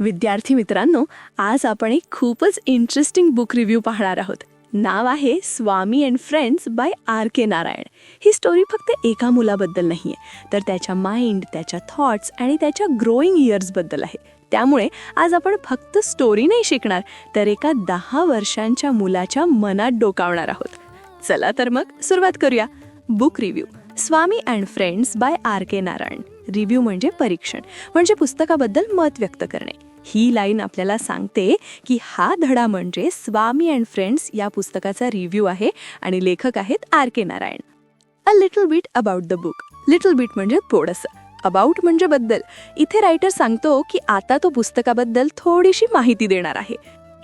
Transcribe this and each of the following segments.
विद्यार्थी मित्रांनो, आज आपण एक खूपच इंटरेस्टिंग बुक रिव्ह्यू पाहणार आहोत. नाव आहे Swami and friends by R.K. Narayan. ही स्टोरी फक्त एका मुलाबद्दल नाहीये, तर त्याच्या माइंड, त्याच्या थॉट्स आणि त्याच्या ग्रोईंग इयर्सबद्दल आहे. त्यामुळे आज आपण फक्त स्टोरी नाही शिकणार, तर एका 10 वर्षांच्या मुलाच्या मनात डोकावणार आहोत. चला तर मग सुरुवात करूया. Book review Swami and friends by R.K. Narayan. Review म्हणजे परीक्षण, म्हणजे पुस्तकाबद्दल मत व्यक्त करणे. ही लाईन आपल्याला सांगते की हा धडा म्हणजे स्वामी अँड फ्रेंड्स या पुस्तकाचा रिव्ह्यू आहे आणि लेखक आहेत R.K. Narayan. A little bit about the book. Little bit म्हणजे थोडंसं, अबाउट म्हणजे बद्दल. इथे रायटर सांगतो की आता तो पुस्तकाबद्दल थोडीशी माहिती देणार आहे.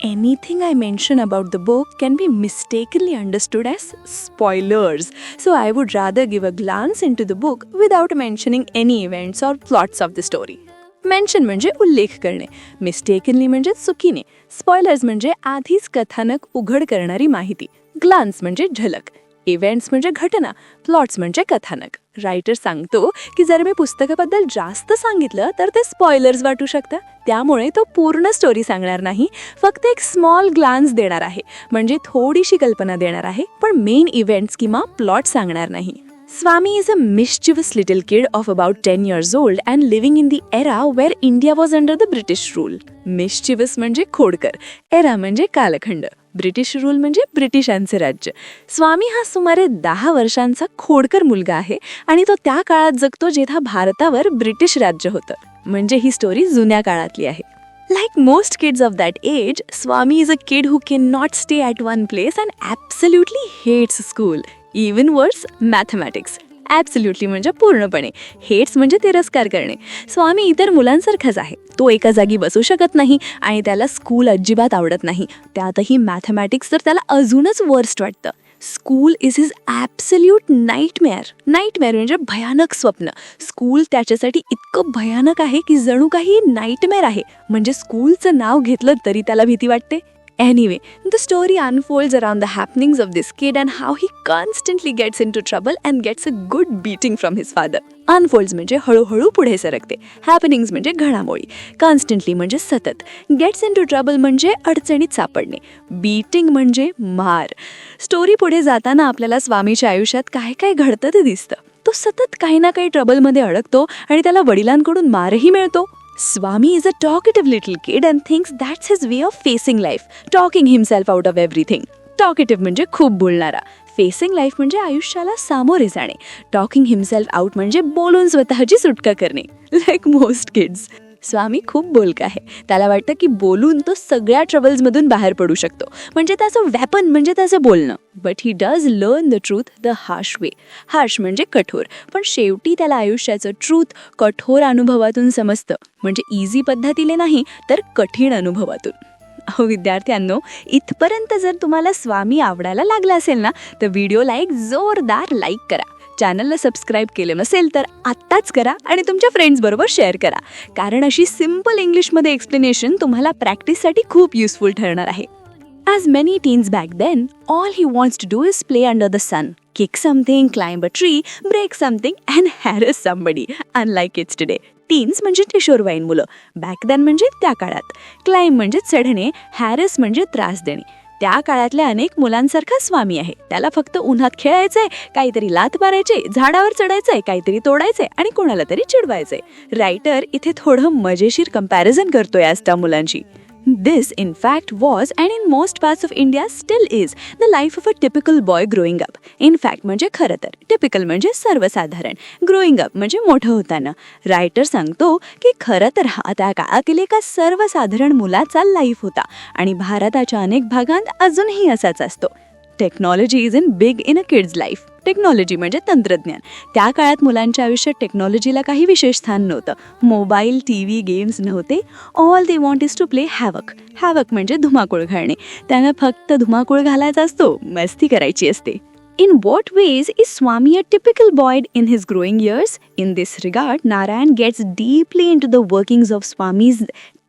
Anything I mention about the book can be mistakenly understood as spoilers, so I would rather give a glance into the book without mentioning any events or plots of the story. Mention म्हणजे उल्लेख करणे, mistakenly म्हणजे चुकीने, spoilers म्हणजे आधीच कथानक उघड करणारी माहिती, ग्लान्स म्हणजे झलक, इव्हेंट्स म्हणजे घटना, प्लॉट्स म्हणजे कथानक. रायटर सांगतो की जर मी पुस्तकाबद्दल जास्त सांगितलं तर ते स्पॉयलर्स वाटू शकतं. त्यामुळे तो पूर्ण स्टोरी सांगणार नाही, फक्त एक स्मॉल ग्लान्स देणार आहे, म्हणजे थोडीशी कल्पना देणार आहे, पण मेन इव्हेंट्स किंवा प्लॉट सांगणार नाही. Swami is a mischievous little kid of about 10 years old and living in the era where India was under the British rule. Mischievous म्हणजे खोडकर, era म्हणजे कालखंड, ब्रिटिश रूल म्हणजे ब्रिटिशांचे राज्य. स्वामी हा सुमारे 10 वर्षांचा खोडकर मुलगा आहे आणि तो त्या काळात जगतो जेव्हा भारतावर ब्रिटिश राज्य होतं. म्हणजे ही स्टोरी जुन्या काळातली आहे. Like most kids of that age, Swami is a kid who cannot stay at one place and absolutely hates school. Even worse, mathematics. Absolutely म्हणजे पूर्णपणे, हेट्स म्हणजे तिरस्कार करणे. स्वामी इतर मुलांसारखाच आहे. तो एका जागी बसू शकत नाही आणि त्याला स्कूल अजिबात आवडत नाही. त्यातही मॅथमॅटिक्स तर त्याला अजूनच वर्स्ट वाटतं. School is his absolute nightmare. Nightmare म्हणजे भयानक स्वप्न. स्कूल त्याच्यासाठी इतकं भयानक आहे की जणू काही नाईटमेअर आहे. म्हणजे स्कूलचं नाव घेतलं तरी त्याला भीती वाटते. Anyway, the story unfolds around the happenings of this kid and how he constantly gets into trouble and gets a good beating from his father. Unfolds म्हणजे हळूहळू पुढे सरकते. Happenings म्हणजे घडामोडी. Constantly म्हणजे सतत. Gets into trouble म्हणजे अडचणीत सापडणे. Beating म्हणजे मार. स्टोरी पुढे जाताना आपल्याला स्वामीच्या आयुष्यात काय काय घडतं ते दिसतं. तो सतत काही ना काही ट्रबलमध्ये अडकतो आणि त्याला वडिलांकडून मारही मिळतो. Swami is a talkative little kid and thinks that's his way of facing life, talking himself out of everything. Talkative म्हणजे खूप बोलणारा. फेसिंग लाईफ म्हणजे आयुष्याला सामोरे जाणे. टॉकिंग हिमसेल्फ आउट म्हणजे बोलून स्वतःची सुटका करणे. Like most kids. स्वामी खूप बोलका आहे. त्याला वाटतं की बोलून तो सगळ्या ट्रबल्समधून बाहेर पडू शकतो. म्हणजे त्याचं वेपन म्हणजे त्याचं बोलणं. But he does learn the truth the harsh way. Harsh म्हणजे कठोर, पण शेवटी त्याला आयुष्याचं ट्रूथ कठोर अनुभवातून समजतं. म्हणजे इझी पद्धतीने नाही, तर कठीण अनुभवातून. अहो विद्यार्थ्यांनो, इथपर्यंत जर तुम्हाला स्वामी आवडायला लागला असेल ना, तर व्हिडिओला एक जोरदार लाईक करा. चॅनलला सबस्क्राईब केलं नसेल तर आत्ताच करा आणि तुमच्या फ्रेंड्सबरोबर शेअर करा, कारण अशी सिम्पल इंग्लिशमध्ये एक्सप्लेनेशन तुम्हाला प्रॅक्टिससाठी खूप युजफुल ठरणार आहे. As many teens back then, all he wants to do is play under the sun, kick something, climb a tree, break something and harass somebody, unlike kids today. Teens म्हणजे किशोरवयीन मुलं, back then म्हणजे त्या काळात, climb म्हणजे चढणे, harass म्हणजे त्रास देणे. त्या काळातल्या अनेक मुलांसारखा स्वामी आहे. त्याला फक्त उन्हात खेळायचंय, काहीतरी लाथ मारायचे, झाडावर चढायचंय, काहीतरी तोडायचंय आणि कोणाला तरी चिडवायचंय. रायटर इथे थोडं मजेशीर कंपॅरिझन करतोय आज त्या मुलांची. This, in fact, was and in most parts of India still is the life of a typical boy growing up. In fact, म्हणजे खरं तर typical म्हणजे सर्वसाधारण, growing up म्हणजे मोठं होताना. रायटर सांगतो की खरं तर हा त्या काळातील एका सर्वसाधारण मुलाचा लाईफ होता आणि भारताच्या अनेक भागांत अजूनही असाच असतो. Technology is in big in a kids life. Technology म्हणजे तंत्रज्ञान. त्या काळात मुलांच्या आयुष्यात टेक्नॉलॉजीला काही विशेष स्थान नव्हतं. मोबाईल, TV, गेम्स नव्हते. All they want is to play havoc. Havoc म्हणजे धुमाकूळ घालणे. त्यांना फक्त धुमाकूळ घालायचा असतो, मस्ती करायची असते. In what ways is Swami a typical boy in his growing years? In this regard, Narayan gets deeply into the workings of Swami's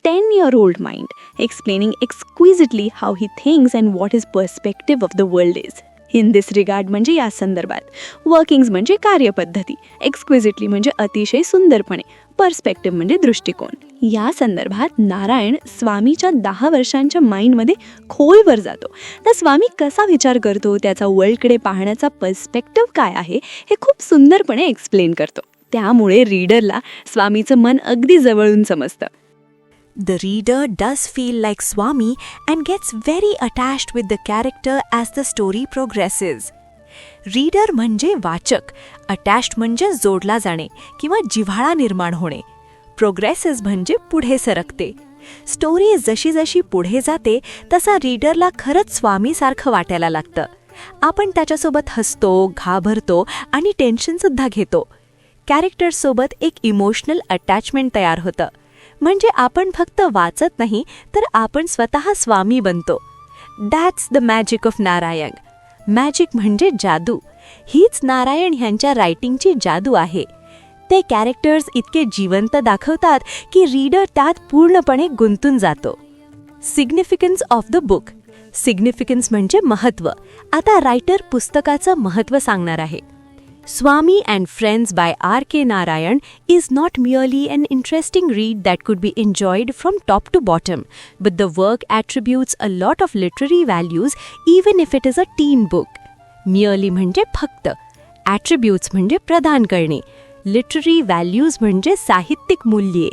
10-year-old mind, explaining exquisitely how he thinks and what his perspective of the world is. In this regard म्हणजे या संदर्भात, workings म्हणजे कार्यपद्धती, exquisitely म्हणजे अतिशय सुंदरपणे, perspective म्हणजे दृष्टिकोन. या संदर्भात नारायण स्वामीच्या 10 वर्षांच्या माइंडमध्ये खोलवर जातो. तर स्वामी कसा विचार करतो, त्याचा वर्ल्डकडे पाहण्याचा पर्स्पेक्टिव्ह काय आहे हे खूप सुंदरपणे एक्सप्लेन करतो. त्यामुळे रीडरला स्वामीचं मन अगदी जवळून समजतं. The reader does feel like Swami and gets very attached with the character as the story progresses. Reader म्हणजे वाचक, अटॅच्ड म्हणजे जोडला जाणे किंवा जिव्हाळा निर्माण होणे, प्रोग्रेसेस म्हणजे पुढे सरकते. स्टोरी जशी जशी पुढे जाते तसा रीडरला खरंच स्वामीसारखं वाटायला लागतं. आपण त्याच्यासोबत हसतो, घाबरतो आणि टेन्शनसुद्धा घेतो. कॅरेक्टर्ससोबत एक इमोशनल अटॅचमेंट तयार होतं. म्हणजे आपण फक्त वाचत नाही तर आपण स्वतः स्वामी बनतो. That's the magic of Narayan. Magic म्हणजे जादू. हीच नारायण ह्यांच्या रायटिंगची जादू आहे. ते कॅरेक्टर्स इतके जिवंत दाखवतात की रीडर त्यात पूर्णपणे गुंतून जातो. Significance of the book. Significance म्हणजे महत्त्व. आता रायटर पुस्तकाचं महत्त्व सांगणार आहे. Swami and Friends by R.K. Narayan is not merely an interesting read that could be enjoyed from top to bottom, but the work attributes a lot of literary values even if it is a teen book. Merely म्हणजे फक्त, attributes म्हणजे प्रदान करणे, literary values म्हणजे साहित्यिक मूल्ये.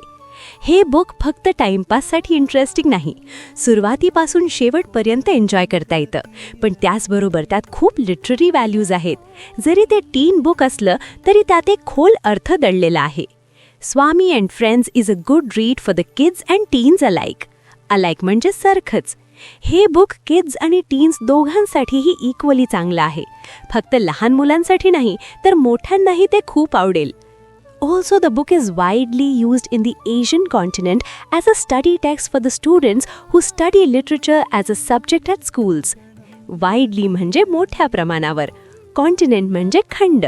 हे book फक्त टाइमपाससाठी इंटरेस्टिंग नाही, सुरुवातीपासून शेवटपर्यंत एन्जॉय करता येतं. पण त्याचबरोबर त्यात खूप लिटररी व्हॅल्यूज आहेत. जरी ते टीन बुक असलं तरी त्यात एक खोल अर्थ दडलेला आहे. Swami and friends is a good read for the kids and teens alike. Alike म्हणजे सारखंच. हे बुक किड्स आणि टीन्स दोघांसाठीही इक्वली चांगलं आहे. फक्त लहान मुलांसाठी नाही तर मोठ्यांनाही ते खूप आवडेल. Also, the book is widely used in the Asian continent as a study text for the students who study literature as a subject at schools. Widely म्हणजे मोठ्या प्रमाणावर, कॉन्टिनेंट म्हणजे खंड,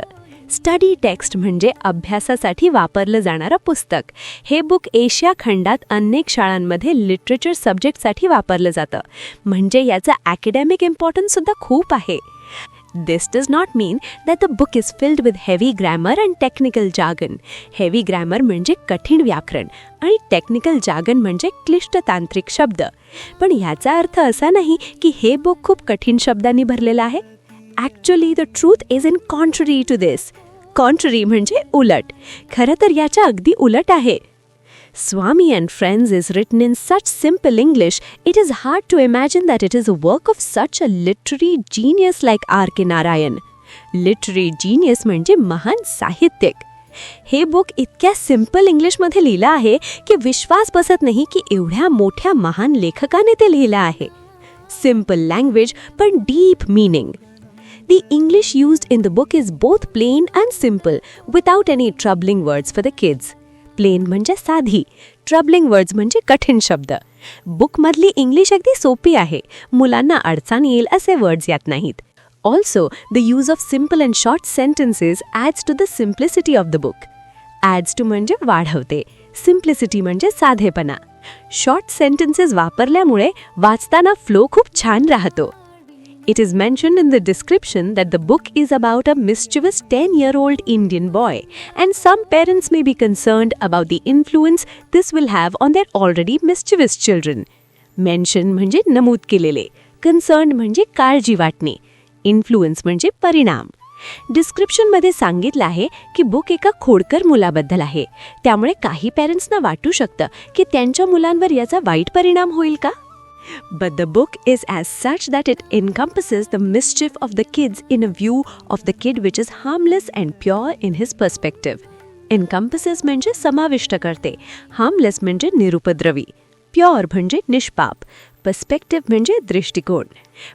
स्टडी टेक्स्ट म्हणजे अभ्यासासाठी वापरलं जाणारं पुस्तक. हे बुक एशिया खंडात अनेक शाळांमध्ये लिटरेचर सब्जेक्टसाठी वापरलं जातं. म्हणजे याचं अकॅडमिक इम्पॉर्टन्स सुद्धा खूप आहे. This does not mean that the book is filled with heavy grammar and technical jargon. Heavy grammar म्हणजे कठीण व्याकरण आणि टेक्निकल जार्गन म्हणजे क्लिष्ट तांत्रिक शब्द. पण याचा अर्थ असा नाही की हे बुक खूप कठीण शब्दांनी भरलेलं आहे. Actually, the truth is in contrary to this. Contrary म्हणजे उलट. खरं तर याच्या अगदी उलट आहे. Swami and Friends is written in such simple English, it is hard to imagine that it is a work of such a literary genius like R.K. Narayan. Literary genius म्हणजे महान साहित्यिक. हे बुक इतक्या सिम्पल इंग्लिशमध्ये लिहिलं आहे की विश्वास बसत नाही की एवढ्या मोठ्या महान लेखकाने ते लिहिलं आहे. सिम्पल लँग्वेज पण deep meaning. The English used in the book is both plain and simple, without any troubling words for the kids. Plain म्हणजे साधी, ट्रबलिंग वर्ड्स म्हणजे कठीण शब्द. बुकमधली इंग्लिश अगदी सोपी आहे, मुलांना अडचण येईल असे वर्ड्स यात नाहीत. Also the use of simple and short sentences adds to the simplicity of the book. Adds to म्हणजे वाढवते, सिम्प्लिसिटी म्हणजे साधेपणा. शॉर्ट सेंटेन्सेस वापरल्यामुळे वाचताना फ्लो खूप छान राहतो. It is mentioned in the description that the book is about a mischievous 10-year-old Indian boy, and some parents may be concerned about the influence this will have on their already mischievous children. Mention म्हणजे नमूद केलेले, concerned म्हणजे काळजी वाटणे, influence म्हणजे परिणाम. डिस्क्रिप्शनमध्ये सांगितलं आहे की बुक एका खोडकर मुलाबद्दल आहे, त्यामुळे काही पॅरेंट्सना वाटू शकतं की त्यांच्या मुलांवर याचा वाईट परिणाम होईल का? But the book is as such that it encompasses the mischief of the kids in a view of the kid which is harmless and pure in his perspective. Encompasses म्हणजे समाविष्ट करते, harmless म्हणजे निरुपद्रवी, pure म्हणजे निष्पाप, perspective म्हणजे दृष्टिकोन.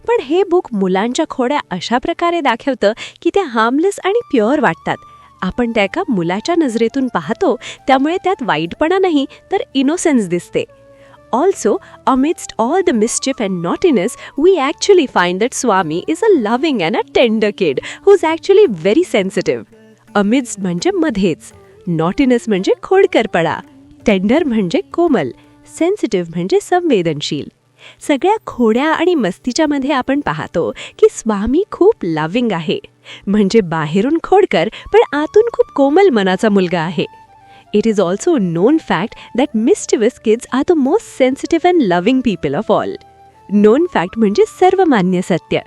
पण हे बुक मुलांच्या खोड्या अशा प्रकारे दाखवतं की त्या हार्मलेस आणि प्युअर वाटतात. आपण त्या एका मुलाच्या नजरेतून पाहतो, त्यामुळे त्यात वाईटपणा नाही तर इनोसेन्स दिसते. Also, amidst all the mischief and naughtiness, we actually find that Swami is a loving and a tender kid who's actually very sensitive. Amidst म्हणजे मध्येच, naughtiness म्हणजे खोडकरपणा, tender म्हणजे कोमल, sensitive म्हणजे संवेदनशील. सगळ्या खोड्या आणि मस्तीच्या मध्ये आपण पाहतो की स्वामी खूप लव्हिंग आहे. म्हणजे बाहेरून खोडकर पण आतून खूप कोमल मनाचा मुलगा आहे. It is also a known fact that mischievous kids are the most sensitive and loving people of all. Known fact म्हणजे सर्वमान्य सत्य.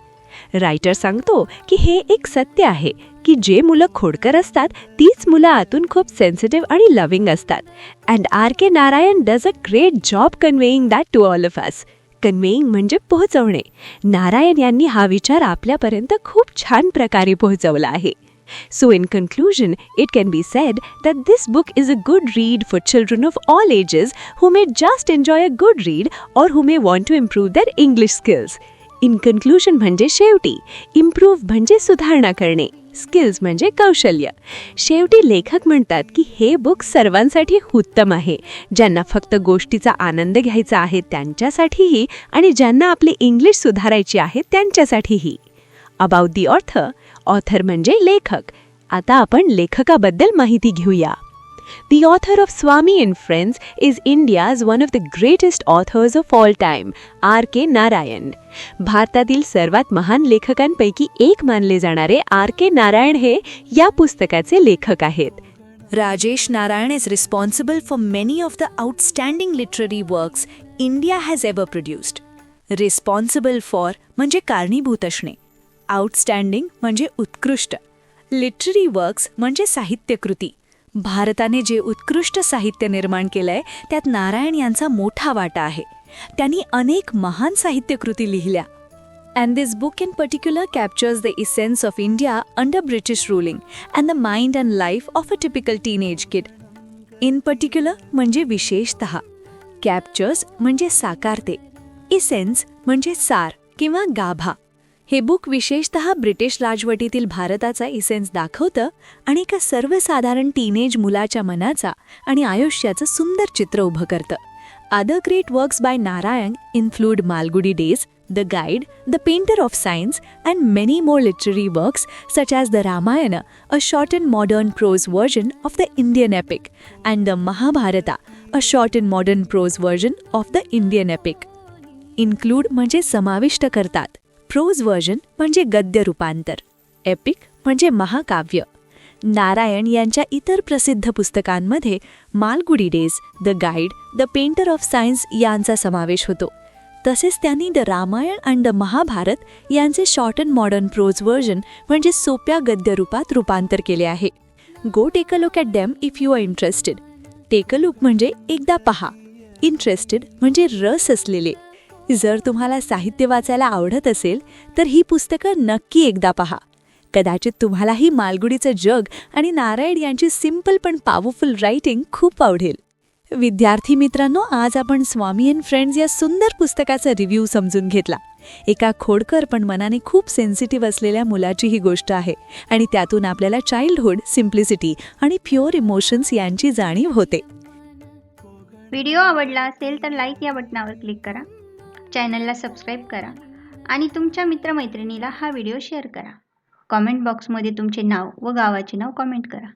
रायटर सांगतो की हे एक सत्य आहे की जे मुलं खोडकर असतात तीच मुलं आतून खूप सेन्सिटिव्ह आणि लव्हिंग असतात. And R.K. Narayan does a great job conveying that to all of us. Conveying म्हणजे पोहोचवणे. नारायण यांनी हा विचार आपल्यापर्यंत खूप छान प्रकारे पोहोचवला आहे. So in conclusion, it can be said that this book is a good read for children of all ages who may just enjoy a good read or who may want to improve their English skills. In conclusion म्हणजे शेवटी, improve म्हणजे सुधारणा करणे, skills म्हणजे कौशल्य. शेवटी लेखक म्हणतात की हे बुक सर्वांसाठी उत्तम आहे. ज्यांना फक्त गोष्टीचा आनंद घ्यायचा आहे त्यांच्यासाठीही आणि ज्यांना आपली इंग्लिश सुधारायची आहे त्यांच्यासाठीही. अबाउट दी ऑथर म्हणजे लेखक. आता आपण लेखकाबद्दल माहिती घेऊया. The author of Swami and Friends is India's one of the greatest authors of all time, R.K. Narayan. भारतातील सर्वात महान लेखकांपैकी एक मानले जाणारे R.K. नारायण हे या पुस्तकाचे लेखक आहेत. Rajesh Narayan is responsible for many of the outstanding literary works India has ever produced. Responsible for म्हणजे कारणीभूत असणे. आउटस्टँडिंग म्हणजे उत्कृष्ट. लिटररी वर्क्स म्हणजे साहित्यकृती. भारताने जे उत्कृष्ट साहित्य निर्माण केलंय त्यात नारायण यांचा मोठा वाटा आहे. त्यांनी अनेक महान साहित्यकृती लिहिल्या. And this book in particular captures the essence of India under British ruling and the mind and life of a typical teenage kid. In particular म्हणजे विशेषतः. कॅप्चर्स म्हणजे साकारते. इसेन्स म्हणजे सार किंवा गाभा. हे बुक विशेषतः ब्रिटिश राजवटीतील भारताचा इसेन्स दाखवतं आणि एका सर्वसाधारण टीनेज मुलाच्या मनाचा आणि आयुष्याचं सुंदर चित्र उभं करतं. Other great works by Narayan include Malgudi days, the guide, the painter of science and many more literary works such as the Ramayana, a short and modern prose version of the Indian epic, and the Mahabharata, a short and modern prose version of the Indian epic. Include म्हणजे समाविष्ट करतात. Pros version म्हणजे गद्य रूपांतर. Epic म्हणजे महाकाव्य. नारायण यांच्या इतर प्रसिद्ध पुस्तकांमध्ये Malgudi days, the guide, the painter of science यांचा समावेश होतो. तसेच त्यांनी the Ramayana and the Mahabharata यांचे short and modern prose version म्हणजे सोप्या गद्य रूपात रूपांतर केले आहे. Go take a look at them if you are interested. Take a look म्हणजे एकदा पहा. इंटरेस्टेड म्हणजे रस असलेले. जर तुम्हाला साहित्य वाचायला आवडत असेल तर ही पुस्तकं नक्की एकदा पहा. कदाचित तुम्हालाही मालगुडीचं जग आणि नारायण यांची सिंपल पण पॉवरफुल रायटिंग खूप आवडेल. विद्यार्थी मित्रांनो, आज आपण स्वामी अँड फ्रेंड्स या सुंदर पुस्तकाचा रिव्ह्यू समजून घेतला. एका खोडकर पण मनाने खूप सेन्सिटिव्ह असलेल्या मुलाची ही गोष्ट आहे आणि त्यातून आपल्याला चाइल्डहुड, सिम्प्लिसिटी आणि प्युअर इमोशन्स यांची जाणीव होते. व्हिडिओ आवडला असेल तर लाईक या बटनावर क्लिक करा, चॅनलला सबस्क्राईब करा आणि तुमच्या मित्रमैत्रिणीला हा व्हिडिओ शेअर करा. कॉमेंट बॉक्समध्ये तुमचे नाव व गावाचे नाव कॉमेंट करा.